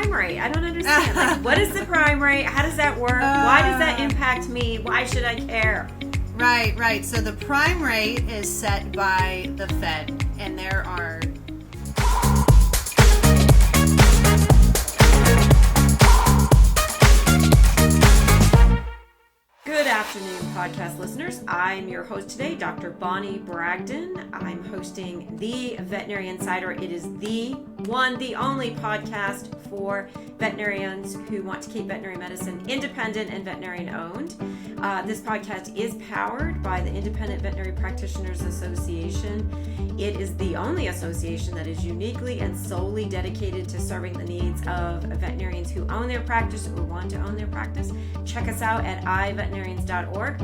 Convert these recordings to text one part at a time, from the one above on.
prime rate? I don't understand. Like, what is the prime rate? How does that work? Why does that impact me? Why should I care? Right. So the prime rate is set by the Fed, and there are... Good afternoon, podcast listeners. I'm your host today, Dr. Bonnie Bragdon. I'm hosting the Veterinary Insider. It is the one, the only podcast for veterinarians who want to keep veterinary medicine independent and veterinarian owned. This podcast is powered by the Independent Veterinary Practitioners Association. It is the only association that is uniquely and solely dedicated to serving the needs of veterinarians who own their practice or want to own their practice. Check us out at iveterinarians.org.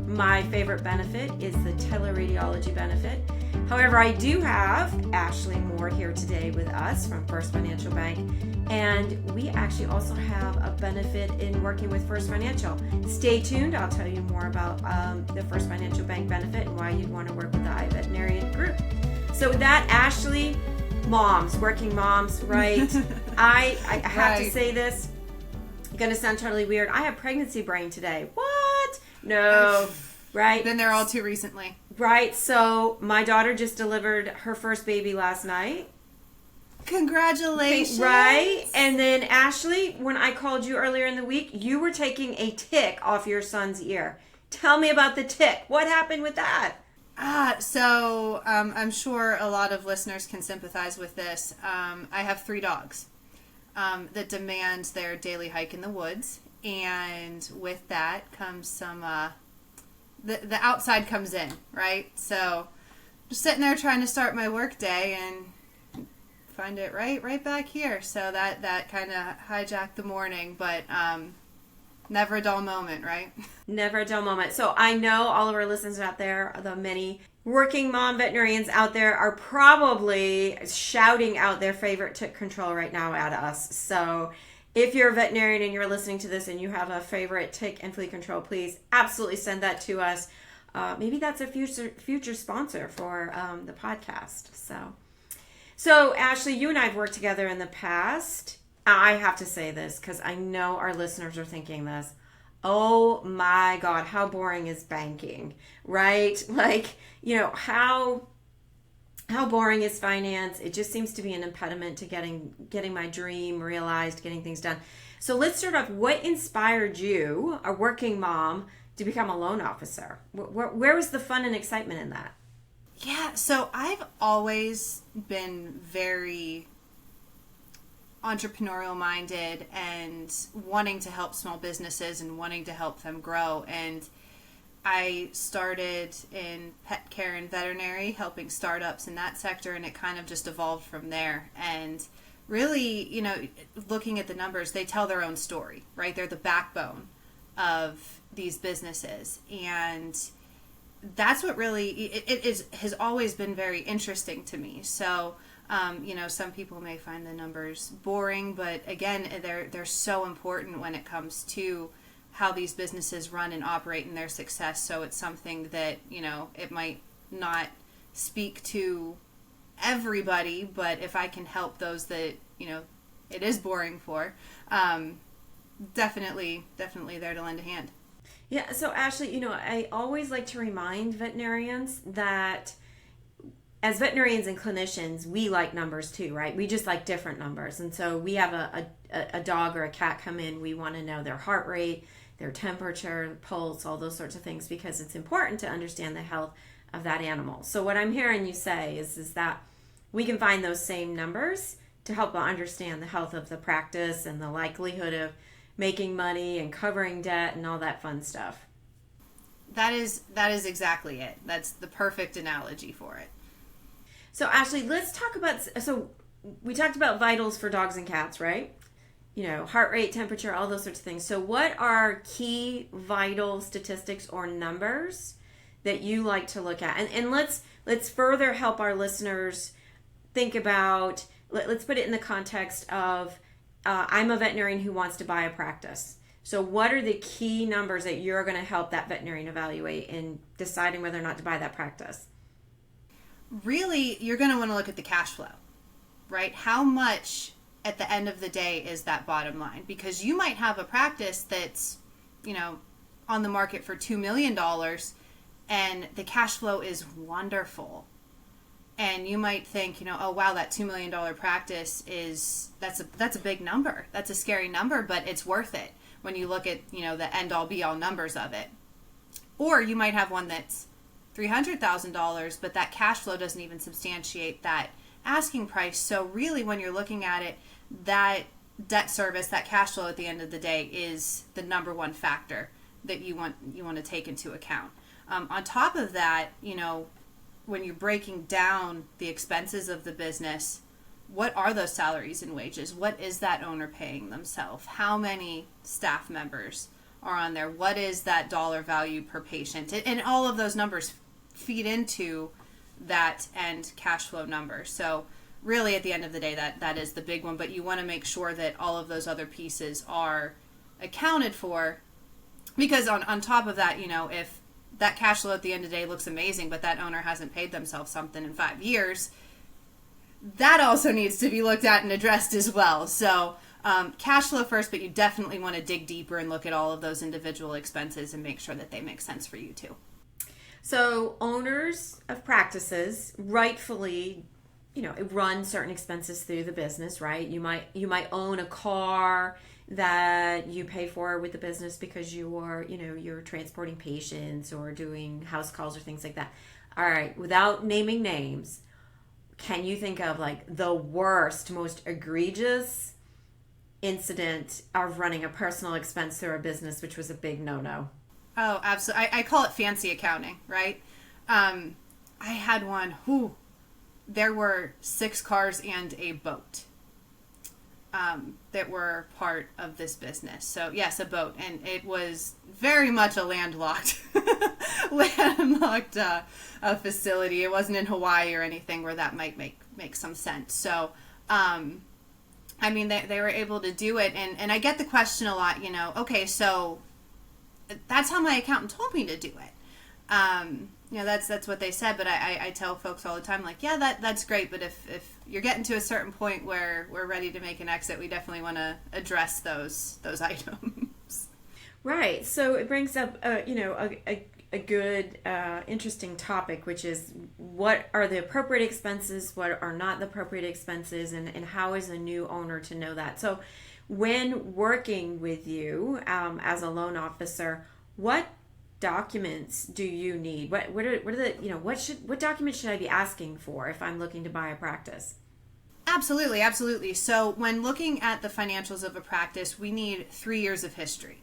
My favorite benefit is the teleradiology benefit. However, I do have Ashlee Moore here today with us from First Financial Bank, and we actually also have a benefit in working with First Financial. Stay tuned. I'll tell you more about the First Financial Bank benefit and why you'd want to work with the iVeterinarian group. So with that, Ashlee, moms, working moms, right? I have to say this. It's going to sound totally weird. I have pregnancy brain today. What? No. Right? Been there all too recently. Right. So my daughter just delivered her first baby last night. Congratulations. Right. And then Ashlee, when I called you earlier in the week, you were taking a tick off your son's ear. Tell me about the tick. What happened with that? So I'm sure a lot of listeners can sympathize with this. I have 3 dogs that demand their daily hike in the woods. And with that comes some, the outside comes in, right? So just sitting there trying to start my work day and find it right back here. So that kind of hijacked the morning, but never a dull moment, right? Never a dull moment. So I know all of our listeners out there, the many working mom veterinarians out there, are probably shouting out their favorite tick control right now at us. So if you're a veterinarian and you're listening to this and you have a favorite tick and flea control, please absolutely send that to us. Maybe that's a future sponsor for the podcast. So Ashlee, you and I have worked together in the past. I have to say this because I know our listeners are thinking this. Oh my God, how boring is banking, right? Like, how boring is finance? It just seems to be an impediment to getting my dream realized, getting things done. So let's start off. What inspired you, a working mom, to become a loan officer? Where was the fun and excitement in that? Yeah, so I've always been very entrepreneurial minded and wanting to help small businesses and wanting to help them grow. And I started in pet care and veterinary, helping startups in that sector, and it kind of just evolved from there. And really, looking at the numbers, they tell their own story, right? They're the backbone of these businesses. And that's what really has always been very interesting to me. So, some people may find the numbers boring, but again, they're so important when it comes to how these businesses run and operate and their success. So it's something that, it might not speak to everybody, but if I can help those that, it is boring for, definitely there to lend a hand. Yeah. So Ashlee, I always like to remind veterinarians that as veterinarians and clinicians, we like numbers too, right? We just like different numbers. And so we have a dog or a cat come in, we want to know their heart rate, their temperature, pulse, all those sorts of things, because it's important to understand the health of that animal. So what I'm hearing you say is that we can find those same numbers to help understand the health of the practice and the likelihood of making money and covering debt and all that fun stuff. That is exactly it. That's the perfect analogy for it. So Ashlee, let's talk about, so we talked about vitals for dogs and cats, right? Heart rate, temperature, all those sorts of things. So what are key vital statistics or numbers that you like to look at? And let's further help our listeners think about, let's put it in the context of, I'm a veterinarian who wants to buy a practice. So what are the key numbers that you're going to help that veterinarian evaluate in deciding whether or not to buy that practice? Really, you're going to want to look at the cash flow, right? How much at the end of the day is that bottom line, because you might have a practice that's, on the market for $2 million and the cash flow is wonderful. And you might think, oh wow, that $2 million practice that's a big number. That's a scary number, but it's worth it when you look at, the end all be all numbers of it. Or you might have one that's $300,000, but that cash flow doesn't even substantiate that asking price. So really, when you're looking at it, that debt service, that cash flow at the end of the day is the number one factor that you want to take into account. On top of that, when you're breaking down the expenses of the business, what are those salaries and wages? What is that owner paying themselves? How many staff members are on there? What is that dollar value per patient? And all of those numbers feed into that end cash flow number. So really, at the end of the day, that is the big one. But you want to make sure that all of those other pieces are accounted for, because on top of that, if that cash flow at the end of the day looks amazing, but that owner hasn't paid themselves something in 5 years, that also needs to be looked at and addressed as well. So cash flow first, but you definitely want to dig deeper and look at all of those individual expenses and make sure that they make sense for you too. So owners of practices rightfully, run certain expenses through the business, right? You might own a car that you pay for with the business because you're transporting patients or doing house calls or things like that. All right, without naming names, can you think of like the worst, most egregious incident of running a personal expense through a business, which was a big no-no? Oh, absolutely. I call it fancy accounting, right? I had one. There were 6 cars and a boat that were part of this business. So yes, a boat, and it was very much a landlocked facility. It wasn't in Hawaii or anything where that might make some sense. So, they were able to do it, and I get the question a lot. Okay, so that's how my accountant told me to do it. That's what they said, but I tell folks all the time, like, yeah, that's great, but if you're getting to a certain point where we're ready to make an exit, we definitely want to address those items. Right. So it brings up, a good, interesting topic, which is what are the appropriate expenses, what are not the appropriate expenses, and how is a new owner to know that? So when working with you as a loan officer, what documents do you need? What documents should I be asking for if I'm looking to buy a practice? Absolutely. So when looking at the financials of a practice, we need 3 years of history.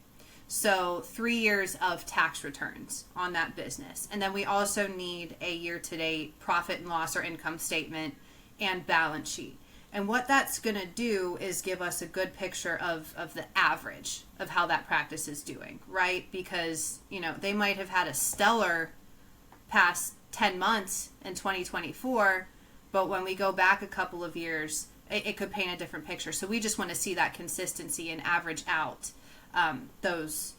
So 3 years of tax returns on that business. And then we also need a year-to-date profit and loss or income statement and balance sheet. And what that's going to do is give us a good picture of the average of how that practice is doing, right? Because, they might have had a stellar past 10 months in 2024, but when we go back a couple of years, it could paint a different picture. So we just want to see that consistency and average out those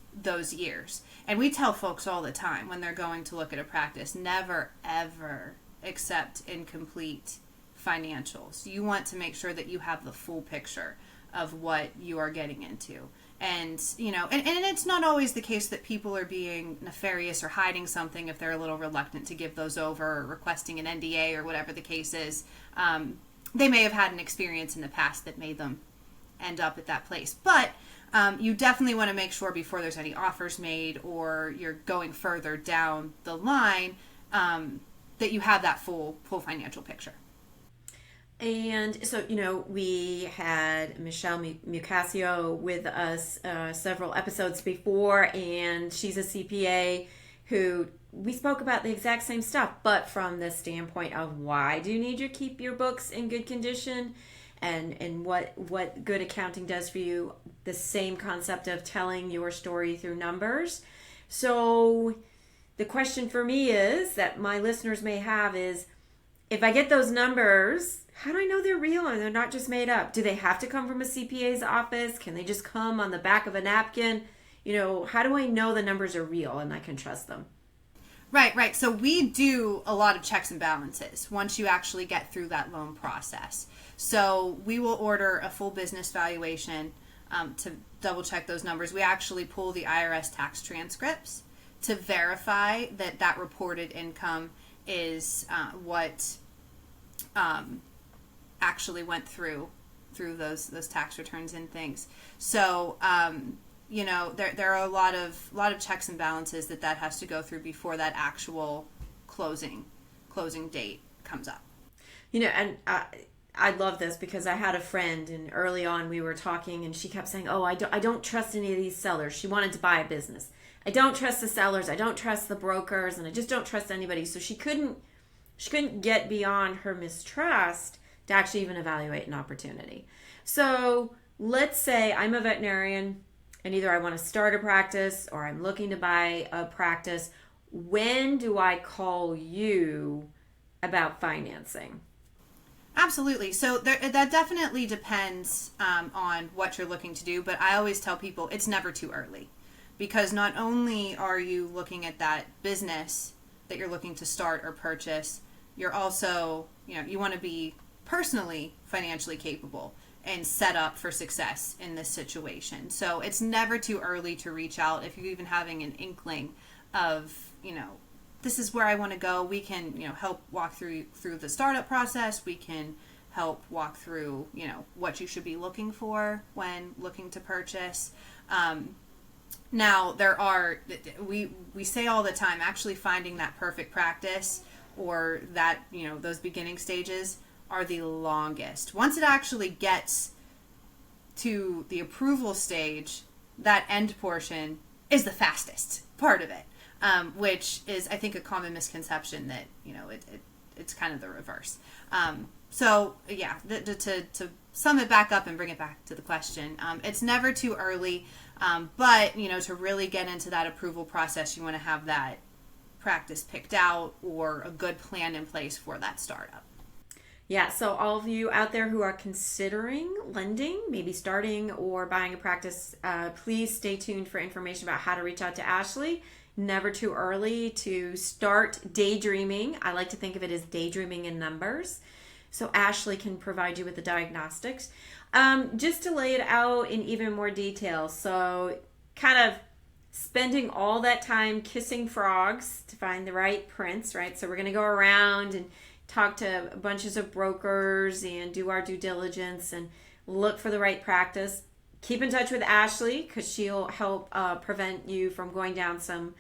years. And we tell folks all the time when they're going to look at a practice, never, ever accept incomplete financials. You want to make sure that you have the full picture of what you are getting into. And, and it's not always the case that people are being nefarious or hiding something if they're a little reluctant to give those over or requesting an NDA or whatever the case is. They may have had an experience in the past that made them end up at that place. But you definitely want to make sure before there's any offers made or you're going further down the line that you have that full financial picture. And so, we had Michelle Mucasio with us several episodes before, and she's a CPA who we spoke about the exact same stuff, but from the standpoint of why do you need to keep your books in good condition and what good accounting does for you, the same concept of telling your story through numbers. So the question for me is that my listeners may have is, if I get those numbers, how do I know they're real and they're not just made up? Do they have to come from a CPA's office? Can they just come on the back of a napkin? How do I know the numbers are real and I can trust them? Right. So we do a lot of checks and balances once you actually get through that loan process. So we will order a full business valuation to double check those numbers. We actually pull the IRS tax transcripts to verify that that reported income is what actually went through those tax returns and things. So there are a lot of checks and balances that has to go through before that actual closing date comes up. And I love this because I had a friend, and early on we were talking, and she kept saying, "Oh, I don't trust any of these sellers." She wanted to buy a business. I don't trust the sellers. I don't trust the brokers, and I just don't trust anybody. So she couldn't get beyond her mistrust to actually even evaluate an opportunity. So let's say I'm a veterinarian, and either I want to start a practice or I'm looking to buy a practice. When do I call you about financing? Absolutely. So that definitely depends on what you're looking to do. But I always tell people it's never too early, because not only are you looking at that business that you're looking to start or purchase, you're also, you want to be personally financially capable and set up for success in this situation. So it's never too early to reach out. If you're even having an inkling of, this is where I want to go, we can, help walk through the startup process. We can help walk through, what you should be looking for when looking to purchase. Now, we say all the time, actually finding that perfect practice or that, those beginning stages are the longest. Once it actually gets to the approval stage, that end portion is the fastest part of it, which is, I think, a common misconception that, it's kind of the reverse. To sum it back up and bring it back to the question, it's never too early, but, to really get into that approval process, you want to have that practice picked out or a good plan in place for that startup. Yeah, so all of you out there who are considering lending, maybe starting or buying a practice, please stay tuned for information about how to reach out to Ashlee. Never too early to start daydreaming. I like to think of it as daydreaming in numbers. So Ashlee can provide you with the diagnostics. Just to lay it out in even more detail. So kind of spending all that time kissing frogs to find the right prince, right? So we're going to go around and talk to bunches of brokers and do our due diligence and look for the right practice. Keep in touch with Ashlee because she'll help prevent you from going down some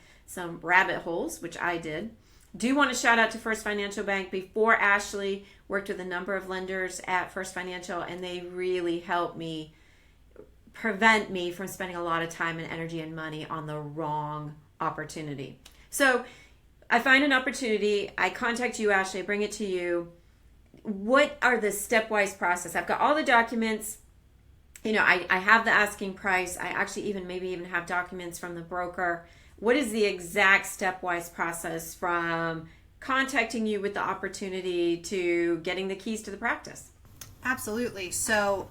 rabbit holes, which I did. Do want to shout out to First Financial Bank. Before Ashlee, worked with a number of lenders at First Financial, and they really helped me prevent me from spending a lot of time and energy and money on the wrong opportunity. So I find an opportunity, I contact you, Ashlee, I bring it to you. What are the stepwise process? I've got all the documents. I have the asking price. I actually even have documents from the broker. What is the exact stepwise process from contacting you with the opportunity to getting the keys to the practice? Absolutely. So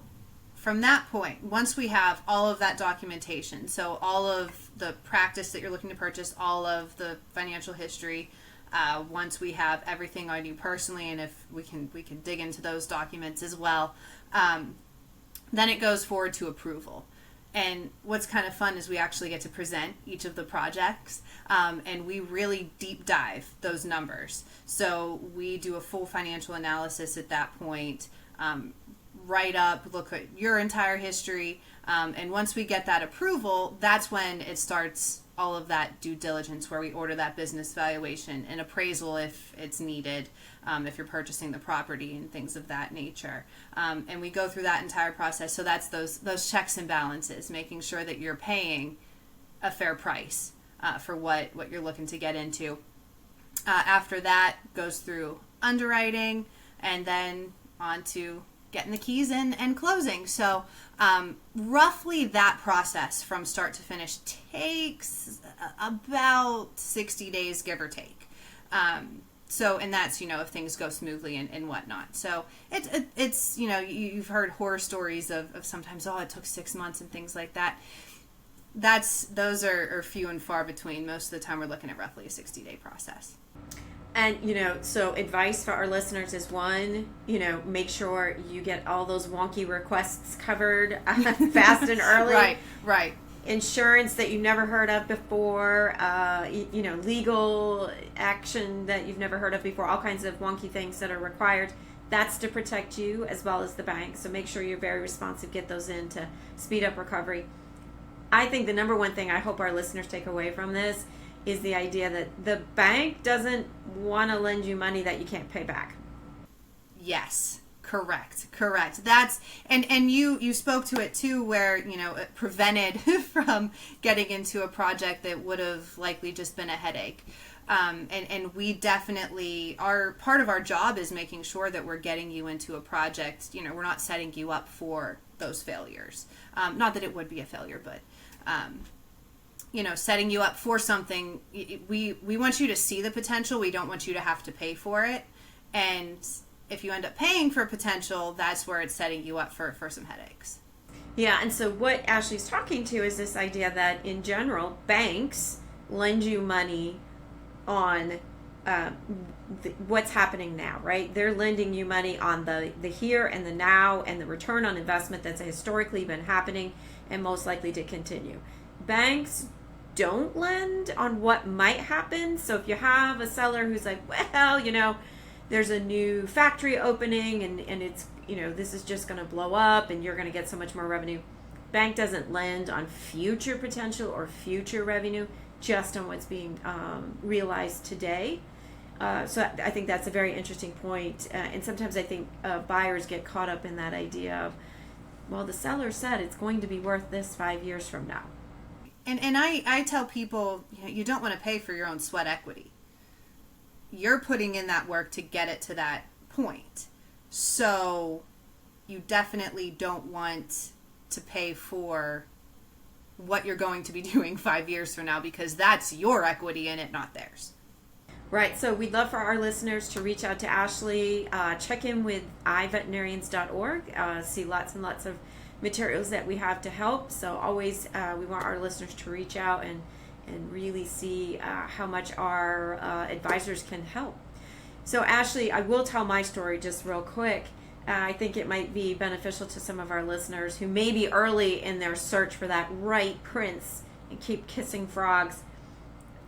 from that point, once we have all of that documentation, so all of the practice that you're looking to purchase, all of the financial history, once we have everything on you personally, and if we can dig into those documents as well, then it goes forward to approval. And what's kind of fun is we actually get to present each of the projects, and we really deep dive those numbers. So we do a full financial analysis at that point, write up, look at your entire history, and once we get that approval, that's when it starts all of that due diligence where we order that business valuation and appraisal if it's needed, if you're purchasing the property and things of that nature. And we go through that entire process. So that's those checks and balances, making sure that you're paying a fair price for what you're looking to get into. After that goes through underwriting and then on to getting the keys in and closing. So roughly that process from start to finish takes about 60 days, give or take. And that's, if things go smoothly and whatnot. So it's you've heard horror stories of sometimes, it took 6 months and things like that. those are few and far between. Most of the time we're looking at roughly a 60-day process. And, so advice for our listeners is one, make sure you get all those wonky requests covered fast and early. Right. Insurance that you've never heard of before, legal action that you've never heard of before, all kinds of wonky things that are required. That's to protect you as well as the bank. So make sure you're very responsive, get those in to speed up recovery. I think the number one thing I hope our listeners take away from this is the idea that the bank doesn't want to lend you money that you can't pay back. Yes, correct. That's and you spoke to it too, where it prevented from getting into a project that would have likely just been a headache. And we definitely part of our job is making sure that we're getting you into a project. We're not setting you up for those failures. Not that it would be a failure, but setting you up for something. We want you to see the potential. We don't want you to have to pay for it. And if you end up paying for potential, that's where it's setting you up for some headaches. Yeah, and so what Ashlee's talking to is this idea that in general, banks lend you money on what's happening now, right? They're lending you money on the here and the now and the return on investment that's historically been happening and most likely to continue. Banks don't lend on what might happen. So if you have a seller who's like, well, there's a new factory opening and it's, this is just going to blow up and you're going to get so much more revenue. Bank doesn't lend on future potential or future revenue, just on what's being realized today. So I think that's a very interesting point. And sometimes I think buyers get caught up in that idea of, well, the seller said it's going to be worth this 5 years from now. And I tell people, you don't want to pay for your own sweat equity. You're putting in that work to get it to that point. So you definitely don't want to pay for what you're going to be doing 5 years from now, because that's your equity in it, not theirs. Right. So we'd love for our listeners to reach out to Ashlee, check in with iveterinarians.org, see lots and lots of materials that we have to help. So always we want our listeners to reach out and really see how much our advisors can help. So Ashlee, I will tell my story just real quick. I think it might be beneficial to some of our listeners who may be early in their search for that right prince and keep kissing frogs.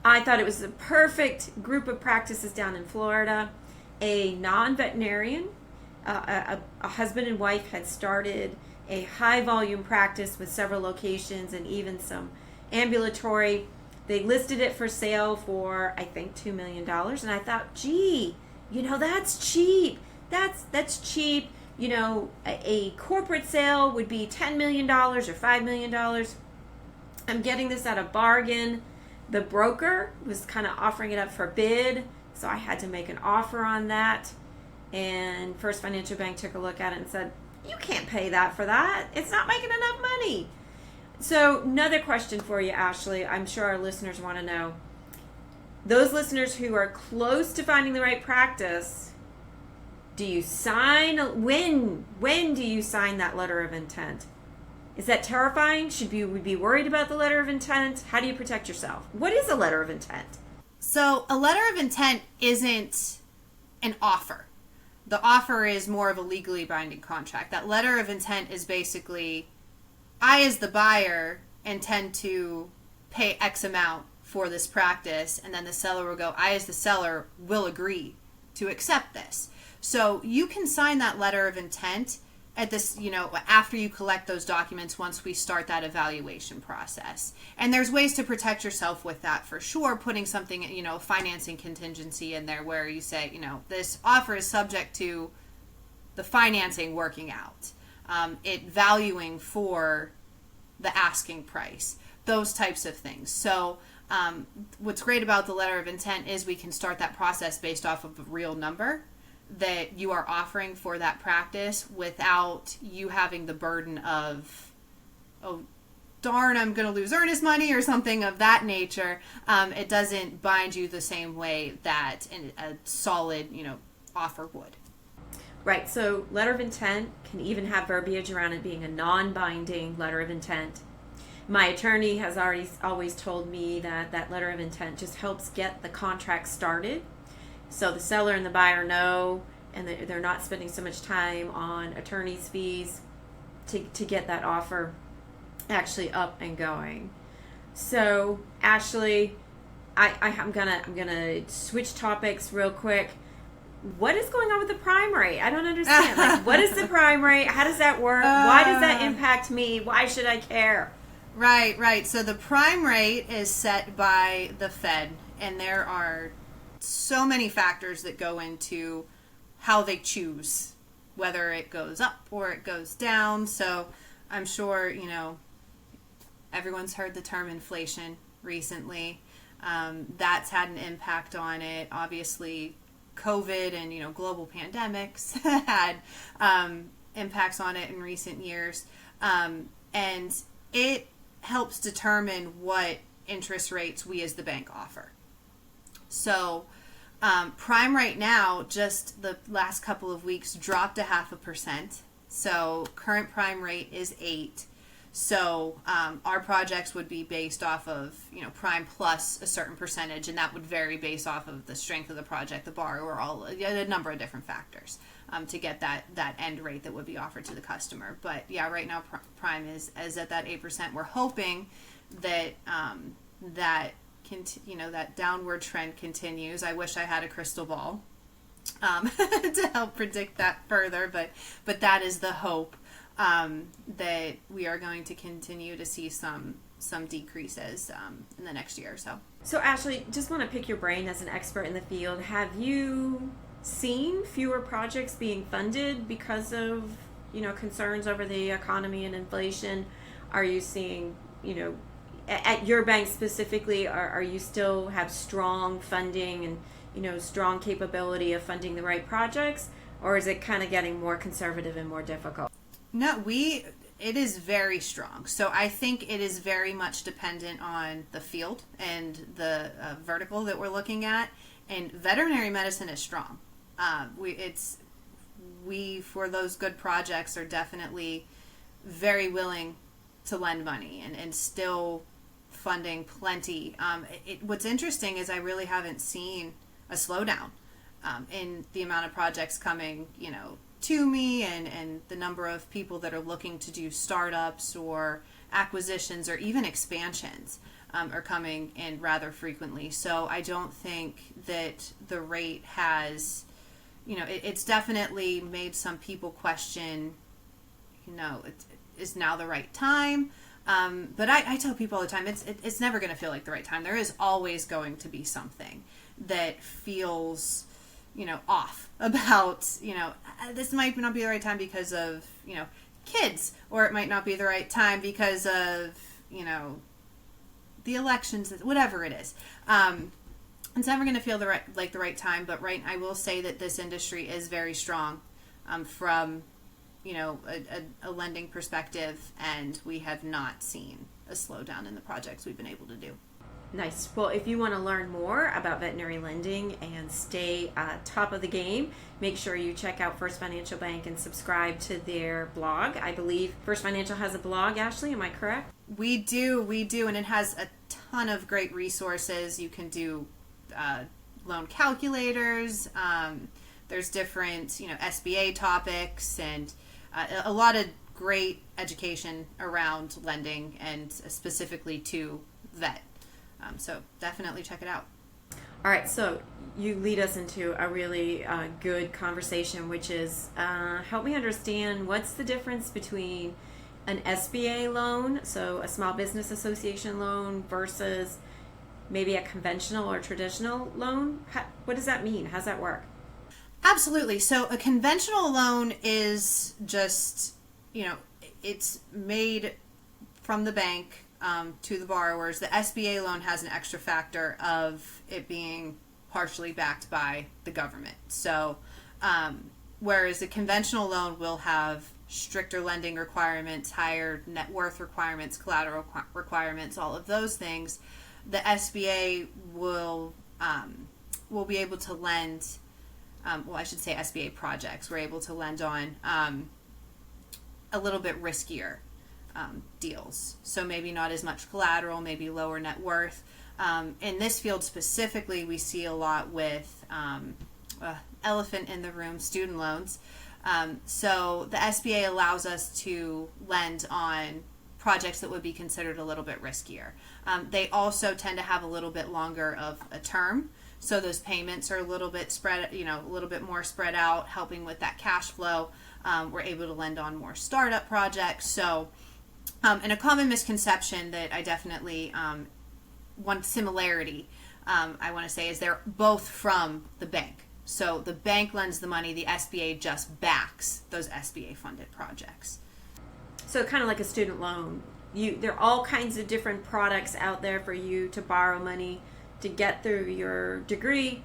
I thought it was the perfect group of practices down in Florida. A non-veterinarian, a husband and wife had started a high volume practice with several locations and even some ambulatory. They listed it for sale for, I think, $2 million. And I thought, gee, that's cheap. That's cheap. A corporate sale would be $10 million or $5 million. I'm getting this at a bargain. The broker was kind of offering it up for bid, so I had to make an offer on that. And First Financial Bank took a look at it and said, you can't pay that for that. It's not making enough money. So another question for you, Ashlee. I'm sure our listeners want to know. Those listeners who are close to finding the right practice, do you sign? When do you sign that letter of intent? Is that terrifying? Should we be worried about the letter of intent? How do you protect yourself? What is a letter of intent? So a letter of intent isn't an offer. The offer is more of a legally binding contract. That letter of intent is basically, I as the buyer intend to pay X amount for this practice, and then the seller will go, I as the seller will agree to accept this. So you can sign that letter of intent at this, after you collect those documents, once we start that evaluation process. And there's ways to protect yourself with that for sure, putting something, financing contingency in there where you say, this offer is subject to the financing working out, it valuing for the asking price, those types of things. So what's great about the letter of intent is we can start that process based off of a real number that you are offering for that practice without you having the burden of, oh, darn, I'm going to lose earnest money or something of that nature. It doesn't bind you the same way that a solid, offer would. Right. So letter of intent can even have verbiage around it being a non-binding letter of intent. My attorney has always told me that that letter of intent just helps get the contract started, so the seller and the buyer know, and they're not spending so much time on attorney's fees to get that offer actually up and going. So Ashlee, I'm gonna switch topics real quick. What is going on with the prime rate? I don't understand. Like, what is the prime rate? How does that work? Why does that impact me? Why should I care? Right. So the prime rate is set by the Fed, and there are so many factors that go into how they choose whether it goes up or it goes down. So I'm sure, everyone's heard the term inflation recently. That's had an impact on it. Obviously, COVID and global pandemics had impacts on it in recent years, and it helps determine what interest rates we as the bank offer. So prime right now, just the last couple of weeks, dropped 0.5%. So current prime rate is 8. So our projects would be based off of prime plus a certain percentage, and that would vary based off of the strength of the project, the borrower, a number of different factors to get that end rate that would be offered to the customer. But yeah, right now prime is at that 8%. We're hoping that that downward trend continues. I wish I had a crystal ball to help predict that further, but that is the hope. That we are going to continue to see some decreases in the next year or so. So Ashlee, just want to pick your brain as an expert in the field. Have you seen fewer projects being funded because of concerns over the economy and inflation? Are you seeing at your bank specifically, are you still have strong funding and strong capability of funding the right projects, or is it kind of getting more conservative and more difficult? No, it is very strong. So I think it is very much dependent on the field and the vertical that we're looking at. And veterinary medicine is strong. We for those good projects are definitely very willing to lend money and still funding plenty. What's interesting is I really haven't seen a slowdown in the amount of projects coming, to me, and the number of people that are looking to do startups or acquisitions or even expansions are coming in rather frequently. So I don't think that the rate has, it's definitely made some people question, is now the right time? But I tell people all the time, it's never going to feel like the right time. There is always going to be something that feels off about, this might not be the right time because of, kids, or it might not be the right time because of, the elections, whatever it is. It's never going to feel the right time, but I will say that this industry is very strong from, a lending perspective, and we have not seen a slowdown in the projects we've been able to do. Nice. Well, if you want to learn more about veterinary lending and stay top of the game, make sure you check out First Financial Bank and subscribe to their blog. I believe First Financial has a blog, Ashlee, am I correct? We do, and it has a ton of great resources. You can do loan calculators. There's different, SBA topics, and a lot of great education around lending and specifically to vet. So definitely check it out. All right, so you lead us into a really good conversation, which is help me understand what's the difference between an SBA loan, so a small business association loan, versus maybe a conventional or traditional loan. What does that mean? How's that work? Absolutely. So a conventional loan is just, it's made from the bank to the borrowers. The SBA loan has an extra factor of it being partially backed by the government. So whereas a conventional loan will have stricter lending requirements, higher net worth requirements, collateral requirements, all of those things, the SBA will be able to lend, I should say SBA projects, we're able to lend on a little bit riskier deals. So maybe not as much collateral, maybe lower net worth. In this field specifically, we see a lot with elephant in the room, student loans. So the SBA allows us to lend on projects that would be considered a little bit riskier. They also tend to have a little bit longer of a term, so those payments are a little bit spread, a little bit more spread out, helping with that cash flow. We're able to lend on more startup projects. So, and a common misconception that I definitely, one similarity I want to say is they're both from the bank. So the bank lends the money, the SBA just backs those SBA funded projects. So kind of like a student loan. There are all kinds of different products out there for you to borrow money to get through your degree,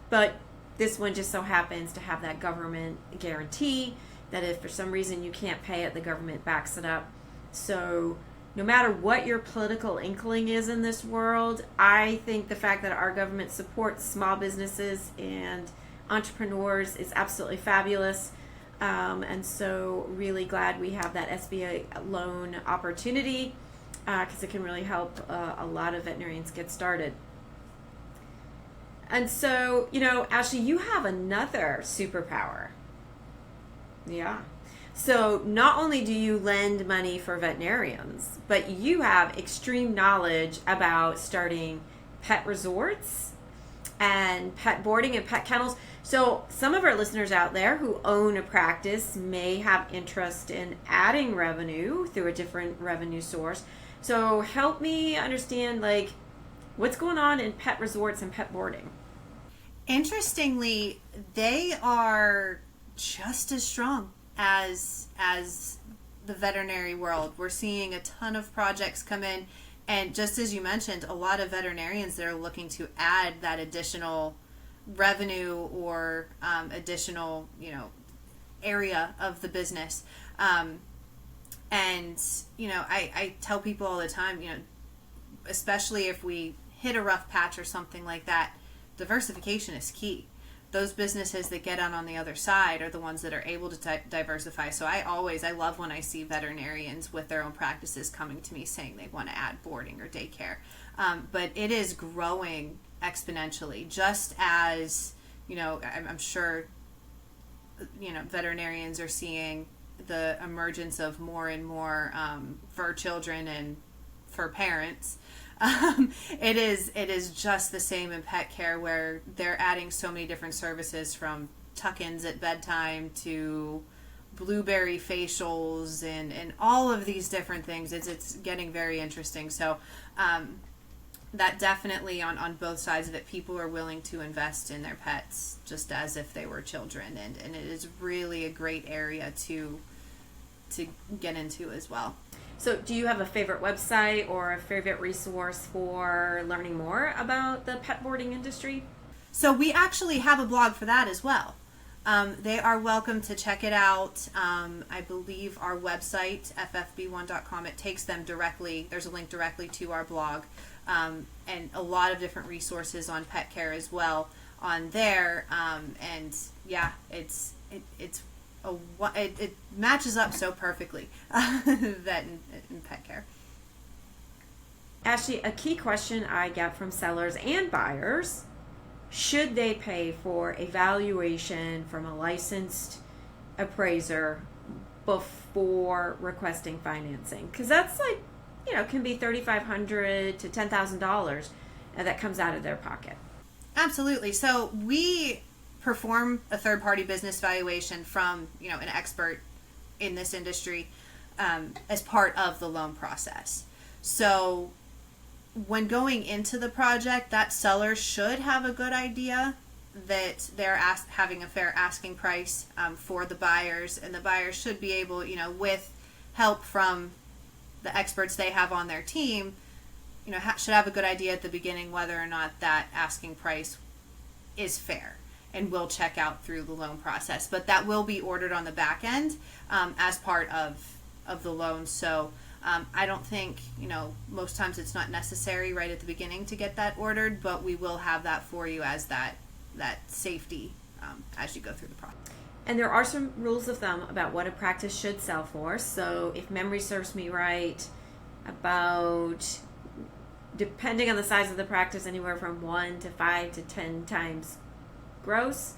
but this one just so happens to have that government guarantee that if for some reason you can't pay it, the government backs it up. So no matter what your political inkling is in this world, I think the fact that our government supports small businesses and entrepreneurs is absolutely fabulous. And so really glad we have that SBA loan opportunity because it can really help a lot of veterinarians get started. And so, Ashlee, you have another superpower. Yeah. So not only do you lend money for veterinarians, but you have extreme knowledge about starting pet resorts and pet boarding and pet kennels. So some of our listeners out there who own a practice may have interest in adding revenue through a different revenue source. So help me understand, what's going on in pet resorts and pet boarding? Interestingly, they are just as strong as the veterinary world. We're seeing a ton of projects come in, and just as you mentioned, a lot of veterinarians that are looking to add that additional revenue or additional area of the business. And I tell people all the time, especially if we hit a rough patch or something like that, diversification is key. Those businesses that get on the other side are the ones that are able to diversify. So I love when I see veterinarians with their own practices coming to me saying they want to add boarding or daycare. But it is growing exponentially, just as, I'm sure, veterinarians are seeing the emergence of more and more fur children and fur parents. It is just the same in pet care, where they're adding so many different services, from tuck-ins at bedtime to blueberry facials and all of these different things. It's getting very interesting. So that definitely on both sides of it, people are willing to invest in their pets just as if they were children, and it is really a great area to get into as well. So do you have a favorite website or a favorite resource for learning more about the pet boarding industry? So we actually have a blog for that as well. They are welcome to check it out. I believe our website, ffb1.com, it takes them directly. There's a link directly to our blog, and a lot of different resources on pet care as well on there. And yeah, it matches up so perfectly, vet and pet care. Ashlee, a key question I get from sellers and buyers: should they pay for a valuation from a licensed appraiser before requesting financing? Because that's can be $3,500 to $10,000 that comes out of their pocket. Absolutely. So we perform a third-party business valuation from an expert in this industry as part of the loan process. So when going into the project, that seller should have a good idea that they're having a fair asking price for the buyers, and the buyers should be able, with help from the experts they have on their team, should have a good idea at the beginning whether or not that asking price is fair and will check out through the loan process. But that will be ordered on the back end as part of the loan. So I don't think, most times it's not necessary right at the beginning to get that ordered, but we will have that for you as that safety as you go through the process. And there are some rules of thumb about what a practice should sell for. So if memory serves me right, about, depending on the size of the practice, anywhere from 1 to 5 to 10 times gross,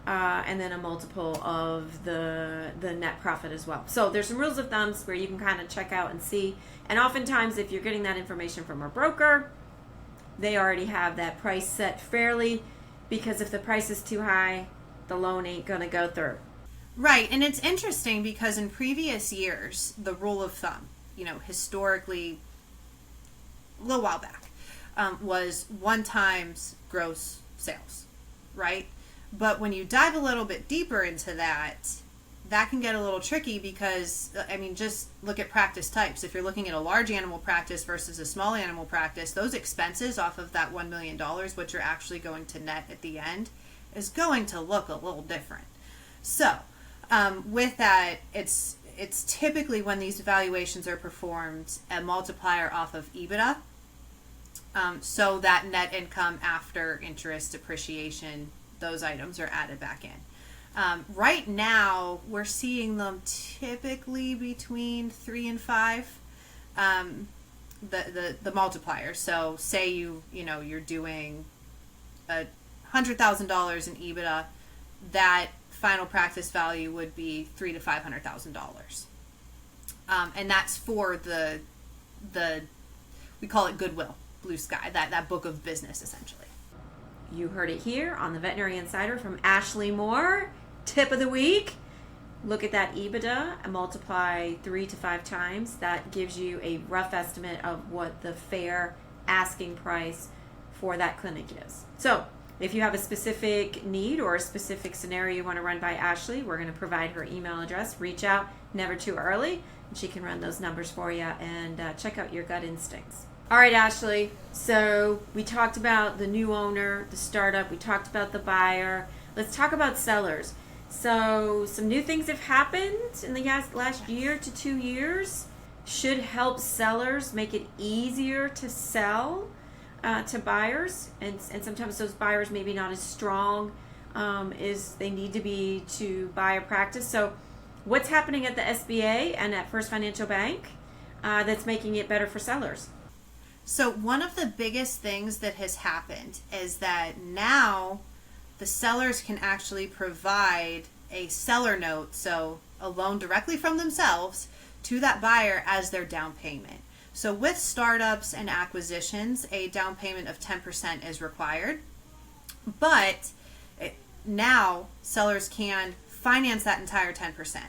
and then a multiple of the net profit as well. So there's some rules of thumbs where you can kind of check out and see. And oftentimes, if you're getting that information from a broker, they already have that price set fairly, because if the price is too high, the loan ain't going to go through. Right, and it's interesting because in previous years, the rule of thumb, historically, a little while back, was 1 times gross sales, right? But when you dive a little bit deeper into that can get a little tricky because, just look at practice types. If you're looking at a large animal practice versus a small animal practice, those expenses off of that $1 million, what you're actually going to net at the end, is going to look a little different. So, with that, it's typically, when these evaluations are performed, a multiplier off of EBITDA, so that net income after interest, depreciation, those items are added back in. Right now, we're seeing them typically between 3 and 5, the multiplier. So, say you're doing $100,000 in EBITDA, that final practice value would be $300,000 to $500,000, and that's for the we call it goodwill, blue sky, that book of business essentially. You heard it here on the Veterinary Insider from Ashlee Moore. Tip of the week: look at that EBITDA and multiply 3 to 5 times. That gives you a rough estimate of what the fair asking price for that clinic is. So, if you have a specific need or a specific scenario you want to run by Ashlee, we're going to provide her email address. Reach out, never too early, and she can run those numbers for you and check out your gut instincts. All right, Ashlee. So we talked about the new owner, the startup. We talked about the buyer. Let's talk about sellers. So some new things have happened in the last year to 2 years. Should help sellers, make it easier to sell to buyers, and sometimes those buyers maybe not as strong as they need to be to buy a practice. So what's happening at the SBA and at First Financial Bank that's making it better for sellers? So one of the biggest things that has happened is that now the sellers can actually provide a seller note, so a loan directly from themselves, to that buyer as their down payment. So with startups and acquisitions, a down payment of 10% is required, but now sellers can finance that entire 10%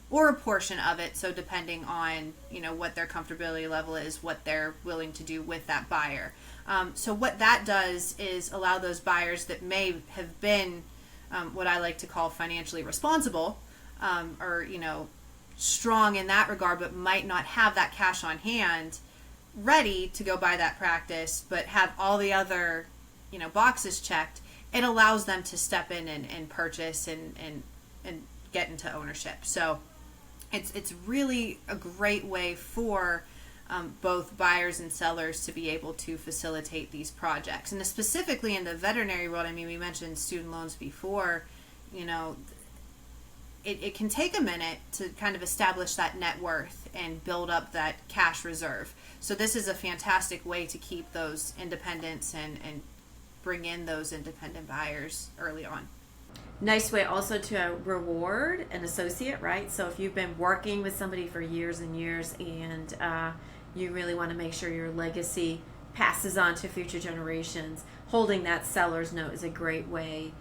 or a portion of it. So depending on, what their comfortability level is, what they're willing to do with that buyer. So what that does is allow those buyers that may have been what I like to call financially responsible, or, strong in that regard, but might not have that cash on hand ready to go buy that practice, but have all the other, boxes checked. It allows them to step in and purchase and get into ownership. So it's really a great way for both buyers and sellers to be able to facilitate these projects. And specifically in the veterinary world, we mentioned student loans before, it can take a minute to kind of establish that net worth and build up that cash reserve. So this is a fantastic way to keep those independents and bring in those independent buyers early on. Nice way also to reward an associate, right? So if you've been working with somebody for years and years and you really want to make sure your legacy passes on to future generations, holding that seller's note is a great way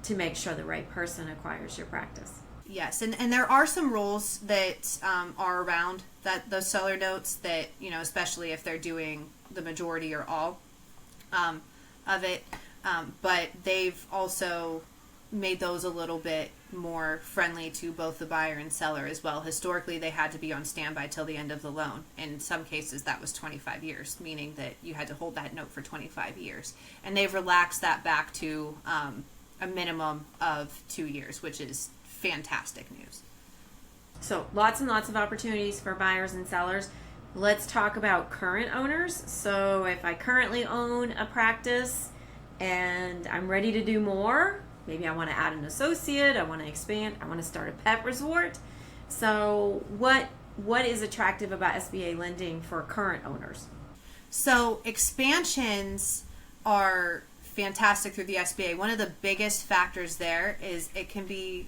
to make sure the right person acquires your practice. Yes, and there are some rules that are around those seller notes that, especially if they're doing the majority or all of it, but they've also made those a little bit more friendly to both the buyer and seller as well. Historically, they had to be on standby till the end of the loan. In some cases, that was 25 years, meaning that you had to hold that note for 25 years. And they've relaxed that back to a minimum of 2 years, which is fantastic news. So lots and lots of opportunities for buyers and sellers. Let's talk about current owners. So if I currently own a practice and I'm ready to do more, Maybe I want to add an associate, I want to expand, I want to start a pet resort. So what is attractive about SBA lending for current owners? So expansions are fantastic through the SBA. One of the biggest factors there is it can be,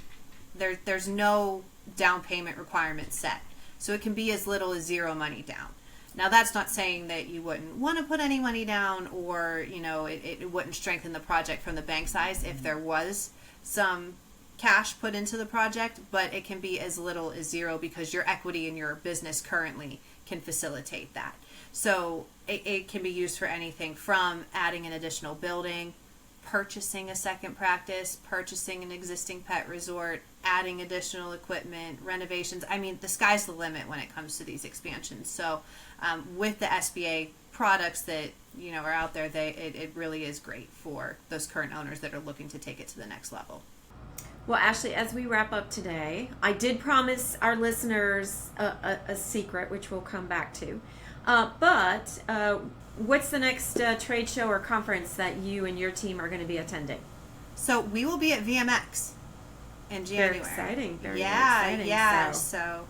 there's no down payment requirement set. So it can be as little as zero money down. Now that's not saying that you wouldn't want to put any money down, or it wouldn't strengthen the project from the bank size if there was some cash put into the project, but it can be as little as zero because your equity in your business currently can facilitate that. So it can be used for anything from adding an additional building, purchasing a second practice, purchasing an existing pet resort, adding additional equipment, renovations. I mean, the sky's the limit when it comes to these expansions. So with the SBA products that are out there, it really is great for those current owners that are looking to take it to the next level. Well, Ashlee, as we wrap up today, I did promise our listeners a secret, which we'll come back to. But what's the next trade show or conference that you and your team are going to be attending? So we will be at VMX in January. Very exciting. Very exciting. Yeah. So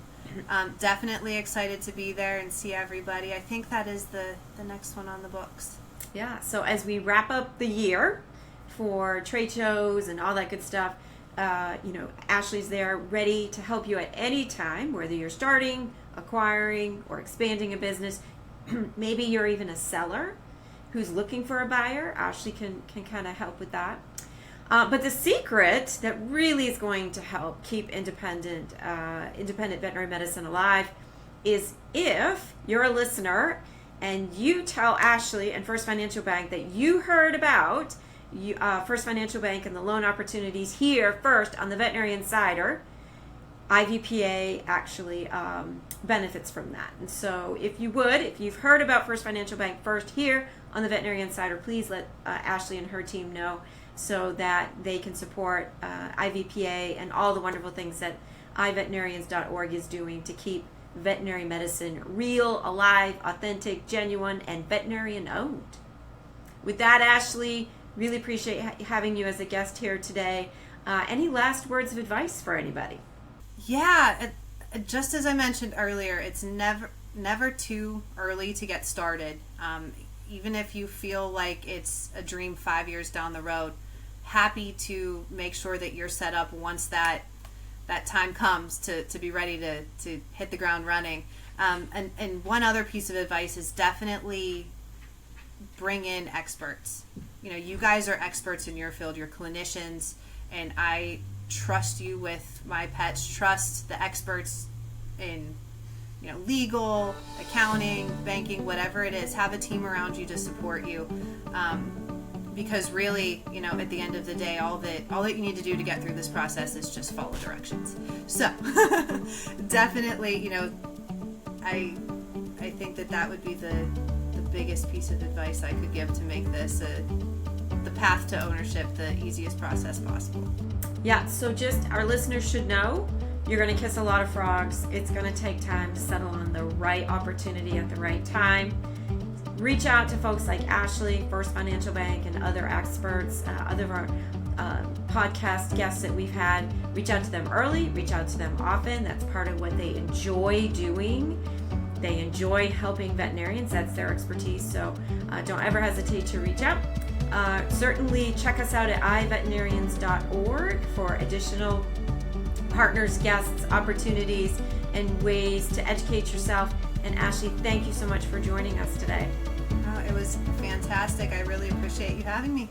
definitely excited to be there and see everybody. I think that is the next one on the books. Yeah. So as we wrap up the year for trade shows and all that good stuff, Ashlee's there ready to help you at any time, whether you're starting, acquiring, or expanding a business. Maybe you're even a seller who's looking for a buyer. Ashlee can kind of help with that. But the secret that really is going to help keep independent veterinary medicine alive is if you're a listener and you tell Ashlee and First Financial Bank that you heard about First Financial Bank and the loan opportunities here first on the Veterinary Insider. IVPA actually benefits from that. And so if you've heard about First Financial Bank first here on the Veterinary Insider, please let Ashlee and her team know so that they can support IVPA and all the wonderful things that iveterinarians.org is doing to keep veterinary medicine real, alive, authentic, genuine, and veterinarian owned. With that, Ashlee, really appreciate having you as a guest here today. Any last words of advice for anybody? Yeah, just as I mentioned earlier, it's never too early to get started. Even if you feel like it's a dream 5 years down the road, happy to make sure that you're set up once that time comes to be ready to hit the ground running. And one other piece of advice is definitely bring in experts. You guys are experts in your field, you're clinicians, and I trust you with my pets. Trust the experts in legal, accounting, banking, whatever it is. Have a team around you to support you, because really, at the end of the day, all that you need to do to get through this process is just follow directions. So definitely, I think that would be the biggest piece of advice I could give to make this the path to ownership the easiest process possible. Yeah, so just our listeners should know you're going to kiss a lot of frogs. It's going to take time to settle on the right opportunity at the right time. Reach out to folks like Ashlee, First Financial Bank, and other experts, other of our podcast guests that we've had. Reach out to them early, reach out to them often. That's part of what they enjoy doing. They enjoy helping veterinarians. That's their expertise. So don't ever hesitate to reach out. Certainly check us out at iveterinarians.org for additional partners, guests, opportunities, and ways to educate yourself. And Ashlee, thank you so much for joining us today. It was fantastic. I really appreciate you having me.